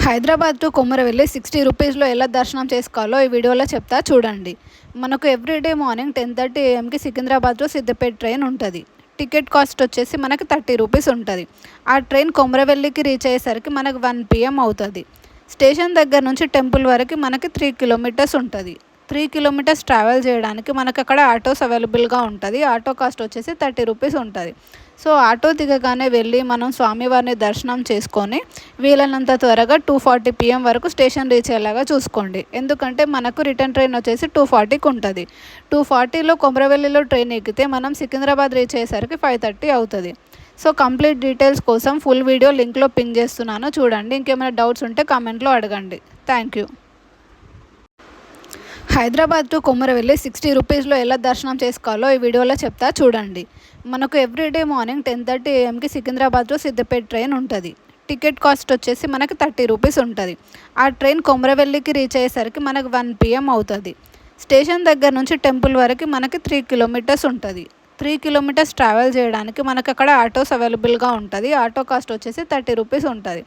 Hyderabad to Komaravelli 60 రూపీస్లో ఎలా దర్శనం చేసుకోవాలో ఈ వీడియోలో చెప్తా చూడండి. మనకు everyday morning 10:30 AM Secunderabad to Siddipet train ఉంటుంది. టికెట్ కాస్ట్ వచ్చేసి మనకి 30 రూపీస్ ఉంటుంది. ఆ ట్రైన్ కొమరవెల్లికి రీచ్ అయ్యేసరికి మనకు 1 PM అవుతుంది. స్టేషన్ దగ్గర నుంచి టెంపుల్ వరకు మనకి 3 కిలోమీటర్స్ ఉంటుంది. 3 కిలోమీటర్స్ ట్రావెల్ చేయడానికి మనకు అక్కడ ఆటోస్ అవైలబుల్గా ఉంటుంది. ఆటో కాస్ట్ వచ్చేసి 30 రూపీస్ ఉంటుంది. సో ఆటో దిగగానే వెళ్ళి మనం స్వామివారిని దర్శనం చేసుకొని వీలైనంత త్వరగా 2:40 PM వరకు స్టేషన్ రీచ్ అయ్యేలాగా చూసుకోండి. ఎందుకంటే మనకు రిటర్న్ ట్రైన్ వచ్చేసి 2:40కి ఉంటుంది. 2:40లో కొమరవెల్లిలో ట్రైన్ ఎక్కితే మనం సికింద్రాబాద్ రీచ్ అయ్యేసరికి 5:30 అవుతుంది. సో కంప్లీట్ డీటెయిల్స్ కోసం ఫుల్ వీడియో లింక్లో పిన్ చేస్తున్నాను, చూడండి. ఇంకేమైనా డౌట్స్ ఉంటే కామెంట్లో అడగండి. Thank you. Hyderabad to Komaravelli 60 రూపీస్లో ఎలా దర్శనం చేసుకోవాలో ఈ వీడియోలో చెప్తా చూడండి. మనకు everyday morning 10:30 AM Secunderabad to Siddipet train ఉంటుంది. టికెట్ కాస్ట్ వచ్చేసి మనకి 30 రూపీస్ ఉంటుంది. ఆ ట్రైన్ కొమరవెల్లికి రీచ్ అయ్యేసరికి మనకు 1 PM అవుతుంది. స్టేషన్ దగ్గర నుంచి టెంపుల్ వరకు మనకి 3 కిలోమీటర్స్ ఉంటుంది. 3 కిలోమీటర్స్ ట్రావెల్ చేయడానికి మనకు అక్కడ ఆటోస్ అవైలబుల్గా ఉంటుంది. ఆటో కాస్ట్ వచ్చేసి 30 రూపీస్ ఉంటుంది.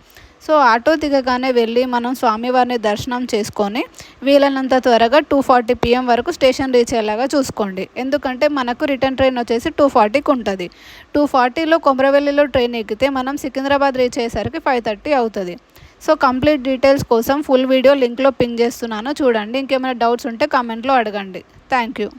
సో ఆటో దిగగానే వెళ్ళి మనం స్వామివారిని దర్శనం చేసుకొని వీలైనంత త్వరగా 2:40 PM వరకు స్టేషన్ రీచ్ అయ్యేలాగా చూసుకోండి. ఎందుకంటే మనకు రిటర్న్ ట్రైన్ వచ్చేసి 2:40కి ఉంటుంది. 2:40లో కొమరవెల్లిలో ట్రైన్ ఎక్కితే మనం సికింద్రాబాద్ రీచ్ అయ్యేసరికి 5:30 అవుతుంది. సో కంప్లీట్ డీటెయిల్స్ కోసం ఫుల్ వీడియో లింక్లో పిన్ చేస్తున్నాను, చూడండి. ఇంకేమైనా డౌట్స్ ఉంటే కామెంట్లో అడగండి. Thank you.